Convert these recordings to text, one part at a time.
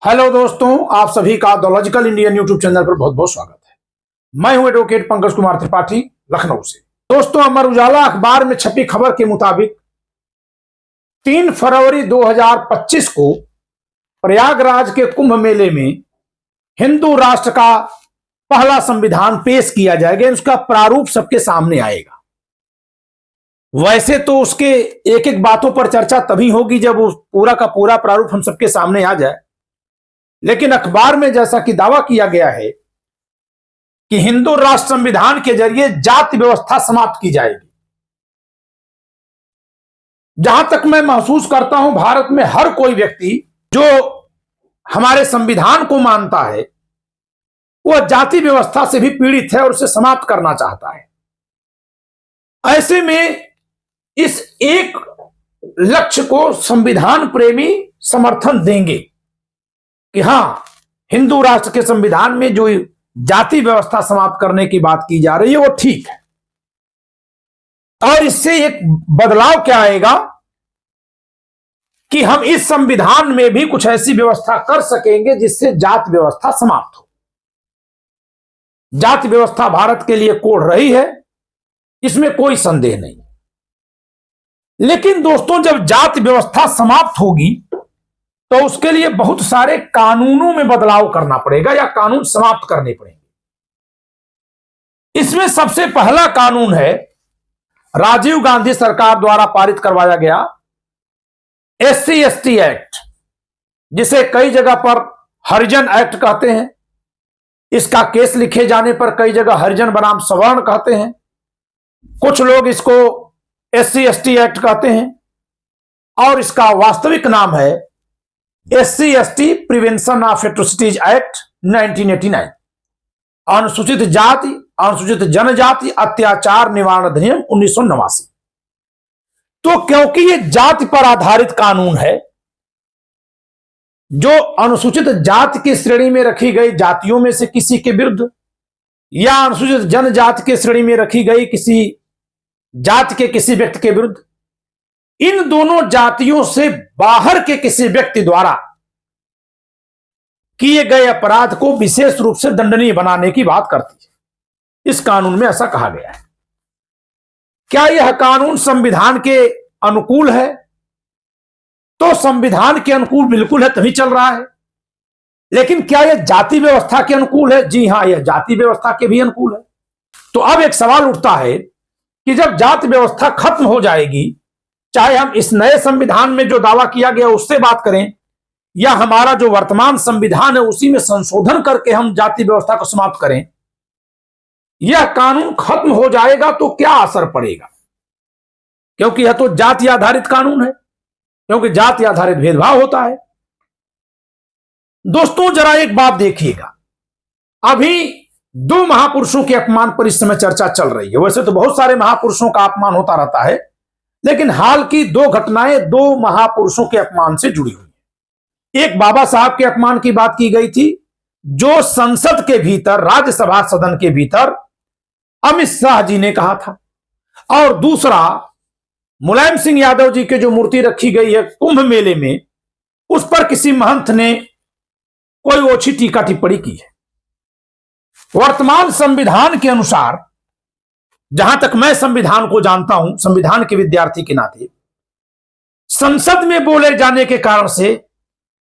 Hello दोस्तों, आप सभी का the logical Indian YouTube channel पर बहुत बहुत स्वागत है। मैं हूं एडवोकेट पंकज कुमार त्रिपाठी, लखनऊ से। दोस्तों, अमर उजाला अखबार में छपी खबर के मुताबिक 3 फरवरी 2025 को प्रयागराज के कुंभ मेले में हिंदू राष्ट्र का पहला संविधान पेश किया जाएगा। उसका प्रारूप सबके सामने आएगा। वैसे तो उसके एक एक बातों पर चर्चा तभी होगी जब वो पूरा का पूरा प्रारूप हम सबके सामने आ जाए, लेकिन अखबार में जैसा कि दावा किया गया है कि हिंदू राष्ट्र संविधान के जरिए जाति व्यवस्था समाप्त की जाएगी। जहां तक मैं महसूस करता हूं, भारत में हर कोई व्यक्ति जो हमारे संविधान को मानता है वह जाति व्यवस्था से भी पीड़ित है और उसे समाप्त करना चाहता है। ऐसे में इस एक लक्ष्य को संविधान प्रेमी समर्थन देंगे कि हां, हिंदू राष्ट्र के संविधान में जो जाति व्यवस्था समाप्त करने की बात की जा रही है वो ठीक है। और इससे एक बदलाव क्या आएगा कि हम इस संविधान में भी कुछ ऐसी व्यवस्था कर सकेंगे जिससे जाति व्यवस्था समाप्त हो। जाति व्यवस्था भारत के लिए कोढ़ रही है, इसमें कोई संदेह नहीं। लेकिन दोस्तों, जब जाति व्यवस्था समाप्त होगी तो उसके लिए बहुत सारे कानूनों में बदलाव करना पड़ेगा या कानून समाप्त करने पड़ेंगे। इसमें सबसे पहला कानून है राजीव गांधी सरकार द्वारा पारित करवाया गया SC/ST एक्ट, जिसे कई जगह पर हरिजन एक्ट कहते हैं। इसका केस लिखे जाने पर कई जगह हरिजन बनाम सवर्ण कहते हैं, कुछ लोग इसको SC/ST एक्ट कहते हैं, और इसका वास्तविक नाम है SC/ST prevention of atrocities act 1989, अनुसूचित जाति अनुसूचित जनजाति अत्याचार निवारण अधिनियम 1989। तो क्योंकि ये जाति पर आधारित कानून है, जो अनुसूचित जाति की श्रेणी में रखी गई जातियों में से किसी के विरुद्ध या अनुसूचित जनजाति की श्रेणी में रखी गई किसी जाति के किसी व्यक्ति के विरुद्ध, इन दोनों जातियों से बाहर के किसी व्यक्ति द्वारा किए गए अपराध को विशेष रूप से दंडनीय बनाने की बात करती है। इस कानून में ऐसा कहा गया है। क्या यह कानून संविधान के अनुकूल है? तो संविधान के अनुकूल बिल्कुल है, तभी चल रहा है। लेकिन क्या यह जाति व्यवस्था के अनुकूल है? जी हां, यह जाति व्यवस्था के भी अनुकूल है। तो अब एक सवाल उठता है कि जब जाति व्यवस्था खत्म हो जाएगी, चाहे हम इस नए संविधान में जो दावा किया गया उससे बात करें या हमारा जो वर्तमान संविधान है उसी में संशोधन करके हम जाति व्यवस्था को समाप्त करें, यह कानून खत्म हो जाएगा तो क्या असर पड़ेगा? क्योंकि यह तो जाति आधारित कानून है, क्योंकि जाति आधारित भेदभाव होता है। दोस्तों, जरा एक बात देखिएगा। अभी 2 महापुरुषों के अपमान पर इस समय चर्चा चल रही है। वैसे तो बहुत सारे महापुरुषों का अपमान होता रहता है, लेकिन हाल की 2 घटनाएं 2 महापुरुषों के अपमान से जुड़ी हुई है। एक बाबा साहब के अपमान की बात की गई थी, जो संसद के भीतर, राज्यसभा सदन के भीतर अमित शाह जी ने कहा था, और दूसरा मुलायम सिंह यादव जी की जो मूर्ति रखी गई है कुंभ मेले में, उस पर किसी महंत ने कोई ओछी टीका टिप्पणी की है। वर्तमान संविधान के अनुसार, जहां तक मैं संविधान को जानता हूं, संविधान के विद्यार्थी के नाते, संसद में बोले जाने के कारण से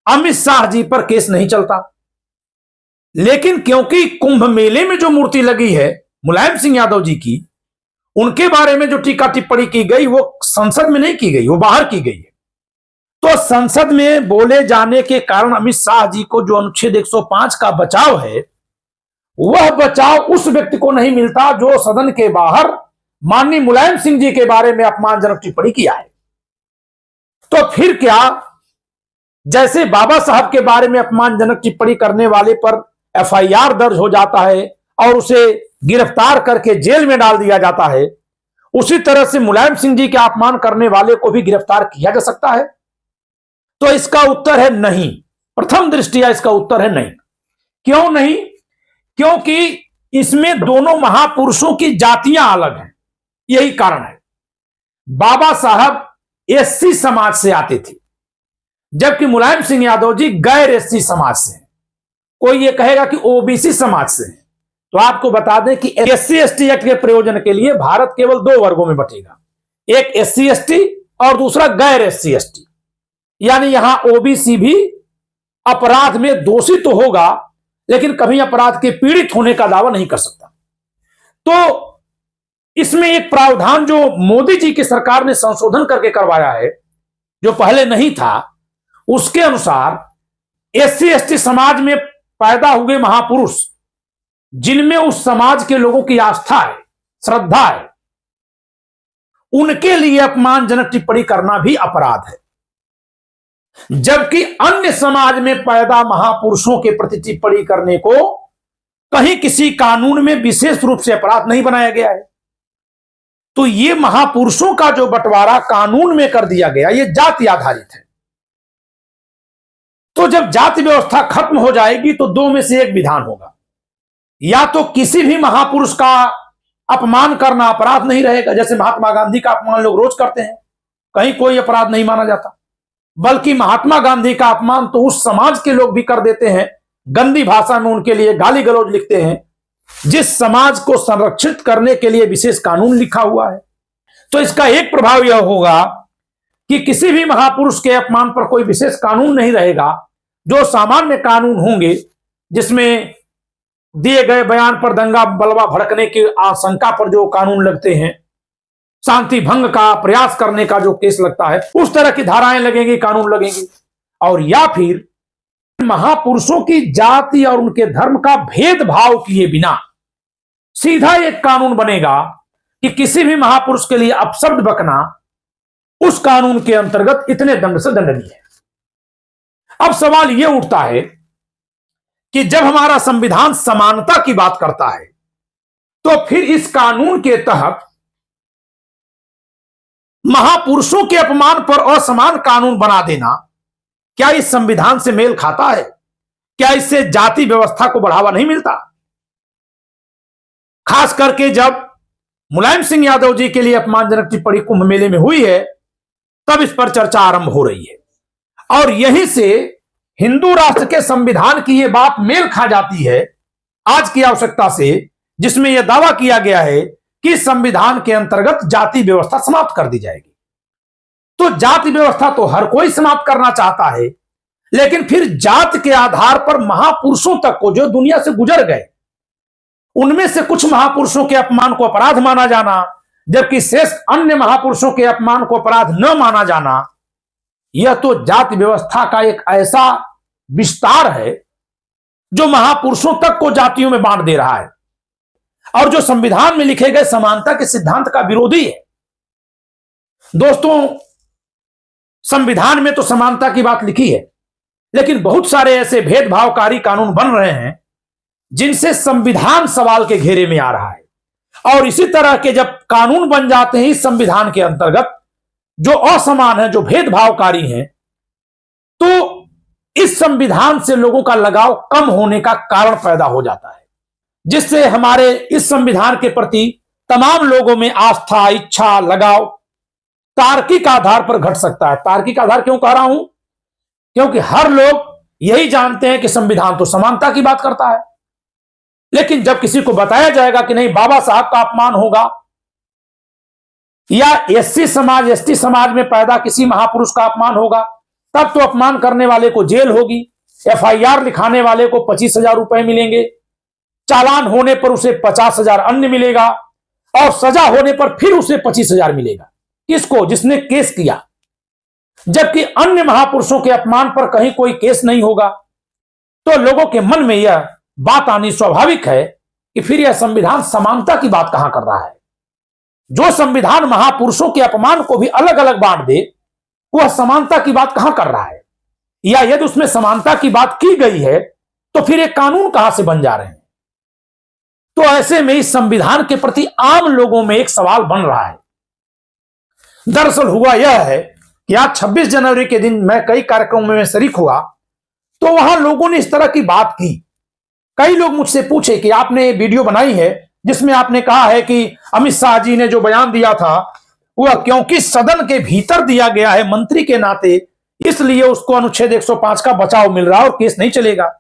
अमित शाह जी पर केस नहीं चलता। लेकिन क्योंकि कुंभ मेले में जो मूर्ति लगी है मुलायम सिंह यादव जी की, उनके बारे में जो टीका टिप्पणी की गई वो संसद में नहीं की गई, वो बाहर की गई है। तो संसद में बोले जाने के कारण अमित शाह जी को जो अनुच्छेद 105 का बचाव है, वह बचाव उस व्यक्ति को नहीं मिलता जो सदन के बाहर माननीय मुलायम सिंह जी के बारे में अपमानजनक टिप्पणी किया है। तो फिर क्या, जैसे बाबा साहब के बारे में अपमानजनक टिप्पणी करने वाले पर FIR दर्ज हो जाता है और उसे गिरफ्तार करके जेल में डाल दिया जाता है, उसी तरह से मुलायम सिंह जी के अपमान करने वाले को भी गिरफ्तार किया जा सकता है? तो इसका उत्तर है नहीं। प्रथम दृष्टिया इसका उत्तर है नहीं। क्यों नहीं? क्योंकि इसमें दोनों महापुरुषों की जातियां अलग हैं, यही कारण है। बाबा साहब SC समाज से आते थे, जबकि मुलायम सिंह यादव जी गैर एससी समाज से हैं। कोई ये कहेगा कि ओबीसी समाज से हैं। तो आपको बता दें कि एससी एसटी एक्ट के प्रयोजन के लिए भारत केवल दो वर्गों में बटेगा, एक एससी एसटी और दूसरा गैर एससी एसटी। यानी यहां ओबीसी भी अपराध में दोषी तो होगा, लेकिन कभी अपराध के पीड़ित होने का दावा नहीं कर सकता। तो इसमें एक प्रावधान जो मोदी जी की सरकार ने संशोधन करके करवाया है, जो पहले नहीं था, उसके अनुसार एससी एसटी समाज में पैदा हुए महापुरुष, जिनमें उस समाज के लोगों की आस्था है, श्रद्धा है, उनके लिए अपमानजनक टिप्पणी करना भी अपराध है। जबकि अन्य समाज में पैदा महापुरुषों के प्रति टिप्पणी करने को कहीं किसी कानून में विशेष रूप से अपराध नहीं बनाया गया है। तो ये महापुरुषों का जो बंटवारा कानून में कर दिया गया, ये जाति आधारित है। तो जब जाति व्यवस्था खत्म हो जाएगी तो दो में से एक विधान होगा, या तो किसी भी महापुरुष का अपमान करना अपराध नहीं रहेगा, जैसे महात्मा गांधी का अपमान लोग रोज करते हैं, कहीं कोई अपराध नहीं माना जाता, बल्कि महात्मा गांधी का अपमान तो उस समाज के लोग भी कर देते हैं, गंदी भाषा में उनके लिए गाली गलौज लिखते हैं, जिस समाज को संरक्षित करने के लिए विशेष कानून लिखा हुआ है। तो इसका एक प्रभाव यह होगा कि किसी भी महापुरुष के अपमान पर कोई विशेष कानून नहीं रहेगा। जो सामान्य कानून होंगे, जिसमें दिए गए बयान पर दंगा बलवा भड़कने की आशंका पर जो कानून लगते हैं, शांति भंग का प्रयास करने का जो केस लगता है, उस तरह की धाराएं लगेंगी, कानून लगेंगे। और या फिर महापुरुषों की जाति और उनके धर्म का भेदभाव किए बिना सीधा एक कानून बनेगा कि किसी भी महापुरुष के लिए अपशब्द बकना उस कानून के अंतर्गत इतने दंड से दंडनीय है। अब सवाल यह उठता है कि जब हमारा संविधान समानता की बात करता है, तो फिर इस कानून के तहत महापुरुषों के अपमान पर असमान कानून बना देना क्या इस संविधान से मेल खाता है? क्या इससे जाति व्यवस्था को बढ़ावा नहीं मिलता? खास करके जब मुलायम सिंह यादव जी के लिए अपमानजनक टिप्पणी कुंभ मेले में हुई है, तब इस पर चर्चा आरंभ हो रही है। और यहीं से हिंदू राष्ट्र के संविधान की यह बात मेल खा जाती है आज की आवश्यकता से, जिसमें यह दावा किया गया है कि संविधान के अंतर्गत जाति व्यवस्था समाप्त कर दी जाएगी। तो जाति व्यवस्था तो हर कोई समाप्त करना चाहता है, लेकिन फिर जात के आधार पर महापुरुषों तक को जो दुनिया से गुजर गए, उनमें से कुछ महापुरुषों के अपमान को अपराध माना जाना, जबकि शेष अन्य महापुरुषों के अपमान को अपराध न माना जाना, यह तो जाति व्यवस्था का एक ऐसा विस्तार है जो महापुरुषों तक को जातियों में बांट दे रहा है, और जो संविधान में लिखे गए समानता के सिद्धांत का विरोधी है। दोस्तों, संविधान में तो समानता की बात लिखी है, लेकिन बहुत सारे ऐसे भेदभावकारी कानून बन रहे हैं जिनसे संविधान सवाल के घेरे में आ रहा है। और इसी तरह के जब कानून बन जाते हैं इस संविधान के अंतर्गत जो असमान है, जो भेदभावकारी हैं, तो इस संविधान से लोगों का लगाव कम होने का कारण पैदा हो जाता है, जिससे हमारे इस संविधान के प्रति तमाम लोगों में आस्था, इच्छा, लगाव तार्किक आधार पर घट सकता है। तार्किक आधार क्यों कह रहा हूं? क्योंकि हर लोग यही जानते हैं कि संविधान तो समानता की बात करता है, लेकिन जब किसी को बताया जाएगा कि नहीं, बाबा साहब का अपमान होगा, या एससी समाज एसटी समाज में पैदा किसी महापुरुष का अपमान होगा, तब तो अपमान करने वाले को जेल होगी, एफआईआर लिखाने वाले को 25,000 रुपए मिलेंगे, चालान होने पर उसे 50,000 अन्य मिलेगा, और सजा होने पर फिर उसे 25,000 मिलेगा। किसको? जिसने केस किया। जबकि अन्य महापुरुषों के अपमान पर कहीं कोई केस नहीं होगा। तो लोगों के मन में यह बात आनी स्वाभाविक है कि फिर यह संविधान समानता की बात कहां कर रहा है? जो संविधान महापुरुषों के अपमान को भी अलग अलग बांट दे, वह समानता की बात कहां कर रहा है? या यदि उसमें समानता की बात की गई है तो फिर एक कानून कहां से बन जा रहे हैं? तो ऐसे में इस संविधान के प्रति आम लोगों में एक सवाल बन रहा है। दरअसल हुआ यह है कि आज 26 जनवरी के दिन मैं कई कार्यक्रमों में शरीक हुआ, तो वहां लोगों ने इस तरह की बात की। कई लोग मुझसे पूछे कि आपने वीडियो बनाई है जिसमें आपने कहा है कि अमित शाह जी ने जो बयान दिया था वह क्योंकि सदन के भीतर दिया गया है, मंत्री के नाते इसलिए उसको अनुच्छेद 105 का बचाव मिल रहा है और केस नहीं चलेगा।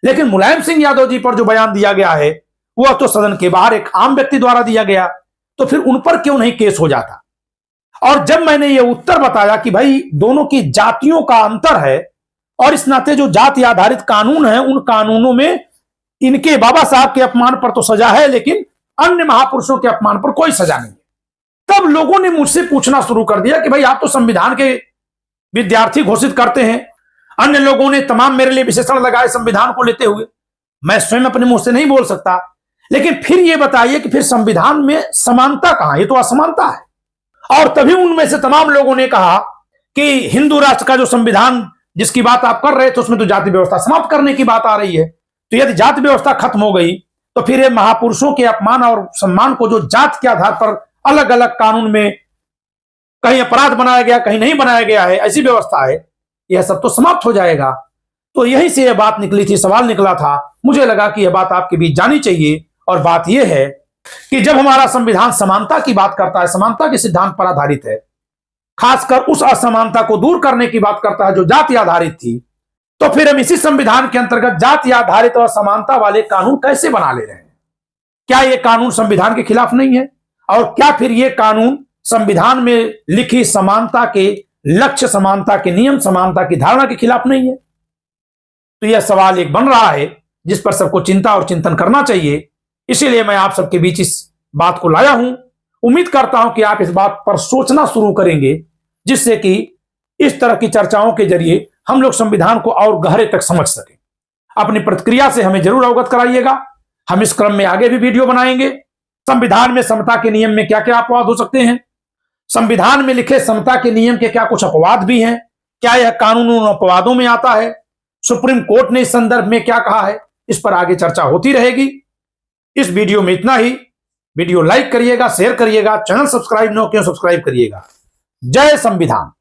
लेकिन मुलायम सिंह यादव जी पर जो बयान दिया गया है वह तो सदन के बाहर एक आम व्यक्ति द्वारा दिया गया, तो फिर उन पर क्यों नहीं केस हो जाता। और जब मैंने ये उत्तर बताया कि भाई दोनों की जातियों का अंतर है और इस नाते जो जाति आधारित कानून है उन कानूनों में इनके बाबा साहब के अपमान पर तो सजा है, लेकिन अन्य महापुरुषों के अपमान पर कोई सजा नहीं है, तब लोगों ने मुझसे पूछना शुरू कर दिया कि भाई आप तो संविधान के विद्यार्थी घोषित करते हैं। अन्य लोगों ने तमाम मेरे लिए विशेषण लगाए संविधान को लेते हुए। मैं स्वयं अपने मुंह से नहीं बोल सकता, लेकिन फिर यह बताइए कि फिर संविधान में समानता कहां, ये तो असमानता है। और तभी उनमें से तमाम लोगों ने कहा कि हिंदू राष्ट्र का जो संविधान जिसकी बात आप कर रहे थे उसमें तो जाति व्यवस्था समाप्त करने की बात आ रही है। तो यदि जाति व्यवस्था खत्म हो गई तो फिर ये महापुरुषों के अपमान और सम्मान को जो जात के आधार पर अलग अलग कानून में कहीं अपराध बनाया गया कहीं नहीं बनाया गया है, ऐसी व्यवस्था है, यह सब तो समाप्त हो जाएगा। तो यहीं से यह बात निकली थी, सवाल निकला था। मुझे लगा कि यह बात आपके बीच जानी चाहिए। और बात यह है कि जब हमारा संविधान समानता की बात करता है, समानता के सिद्धांत पर आधारित है, खासकर उस असमानता को दूर करने की बात करता है जो जाति आधारित थी, तो फिर हम इसी संविधान के अंतर्गत जाति आधारित और समानता वाले कानून कैसे बना ले रहे हैं? क्या यह कानून संविधान के खिलाफ नहीं है? और क्या फिर यह कानून संविधान में लिखी समानता के लक्ष्य, समानता के नियम, समानता की धारणा के खिलाफ नहीं है? तो यह सवाल एक बन रहा है जिस पर सबको चिंता और चिंतन करना चाहिए। इसीलिए मैं आप सबके बीच इस बात को लाया हूं। उम्मीद करता हूं कि आप इस बात पर सोचना शुरू करेंगे, जिससे कि इस तरह की चर्चाओं के जरिए हम लोग संविधान को और गहरे तक समझ सकें। अपनी प्रतिक्रिया से हमें जरूर अवगत कराइएगा। हम इस क्रम में आगे भी वीडियो बनाएंगे। संविधान में समता के नियम में क्या क्या अपवाद हो सकते हैं, संविधान में लिखे समता के नियम के क्या कुछ अपवाद भी हैं, क्या यह कानून उन अपवादों में आता है, सुप्रीम कोर्ट ने इस संदर्भ में क्या कहा है, इस पर आगे चर्चा होती रहेगी। इस वीडियो में इतना ही। वीडियो लाइक करिएगा, शेयर करिएगा, चैनल सब्सक्राइब न किया सब्सक्राइब करिएगा। जय संविधान।